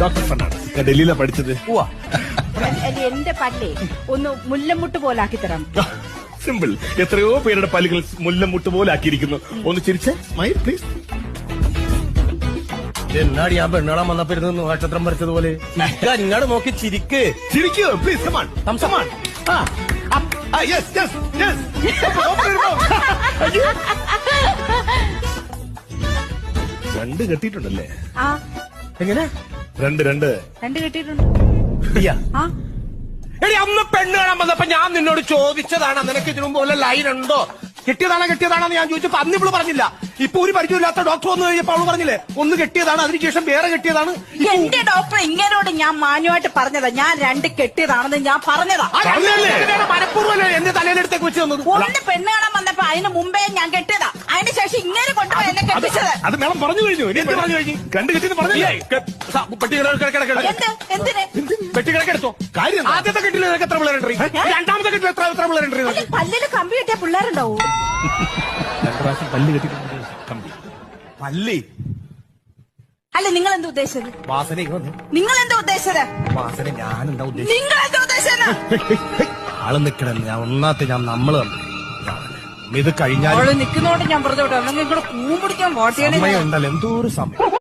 Doctor ഫണ്ണാണ്. ഞാൻ ഡൽഹിയിലാണ് പഠിച്ചത്. എന്റെ പല്ലേ ഒന്ന് മുല്ലമുട്ട് പോലാക്കി തരാം. സിമ്പിൾ. എത്രയോ പേരുടെ പല്ലുകൾ മുല്ലമുട്ട് പോലെ ആക്കിയിരിക്കുന്നു. ഒന്ന് ചിരിച്ച് സ്മൈൽ പ്ലീസ്. എന്നാടി ഞാൻ പെണ്ണുകാണാൻ വന്നപ്പോ നക്ഷത്രം വരച്ചതുപോലെ ഇങ്ങോട്ട് നോക്കി ചിരിക്ക്. ചിരിക്കൂ please. Come on come on. Yes yes yes. രണ്ട് കെട്ടിയിട്ടുണ്ടല്ലേ? ആ എങ്ങനെ? രണ്ട് കെട്ടിയിട്ടുണ്ട്. ആ എടി അന്ന് പെണ്ണ് കാണാൻ വന്നപ്പോ ഞാൻ നിന്നോട് ചോദിച്ചതാണ് നിനക്ക് ഇതിനു മുമ്പ് വല്ല ലൈൻ ഉണ്ടോ, കെട്ടിയതാണോ ഞാൻ ചോദിച്ചപ്പോ അന്ന് ഇവള് പറഞ്ഞില്ല. ഇപ്പൊ ഒരു പരിചയമില്ലാത്ത ഡോക്ടർ വന്നു കഴിഞ്ഞപ്പോ അവള് പറഞ്ഞില്ലേ ഒന്ന് കെട്ടിയതാണ്, അതിനുശേഷം വേറെ കെട്ടിയതാണ്. എന്റെ ഡോക്ടർ ഇങ്ങനോട് ഞാൻ മാന്യമായിട്ട് പറഞ്ഞതാ, ഞാൻ രണ്ട് കെട്ടിയതാണെന്ന് ഞാൻ പറഞ്ഞതാ. മനഃപൂർവ്വമല്ലേ എന്റെ തലയിലെടുത്തേക്ക് വെച്ച് തന്നത്? ഒന്ന് പെണ്ണ് കാണാൻ വന്നപ്പോ അതിന് മുമ്പേ ഞാൻ കെട്ടിയതാ, അതിന് ശേഷം ഇങ്ങനെ കൊണ്ടുപോയി എന്നെ കെട്ടിച്ചത്. അത് മേളം പറഞ്ഞു കഴിഞ്ഞു. എന്ത് പറഞ്ഞു കഴിഞ്ഞു? രണ്ട് കെട്ടിന്ന് പറഞ്ഞില്ലേ? എന്തിന് പെട്ടിക്കിടക്കെടുത്തോ കാര്യം. ആദ്യത്തെ കെട്ടിൽ നിനക്ക് എത്ര പിള്ളേരുണ്ട്? രണ്ടാമത്തെ കെട്ടിൽ എത്ര പിള്ളേരുണ്ട്? പല്ലില് കമ്പി കെട്ടിയ പിള്ളേരുണ്ടാവൂ. 2 പ്രാവശ്യം പല്ല് കെട്ടിയിട്ടുണ്ട്. കമ്പി പല്ലി അല്ല നിങ്ങൾ എന്താ ഉദ്ദേശിച്ചത്? വാസന നിങ്ങൾ എന്താ ഉദ്ദേശിച്ചത്? വാസന ഞാൻ എന്താ ഉദ്ദേശിച്ചത്? നിങ്ങൾ എന്താ ഉദ്ദേശിച്ചത്? ആള് നിക്കണം. ഞാൻ ഒന്നാത്തെ നമ്മള് ഇത് കഴിഞ്ഞാൽ നിൽക്കുന്നോണ്ട് ഞാൻ പറഞ്ഞോട്ടെ, നിങ്ങൾ കൂമ്പിടിക്കാൻ വോട്ട് ചെയ്യണേ. സമയം ഉണ്ടല്ലോ, എന്തോ ഒരു സമയം.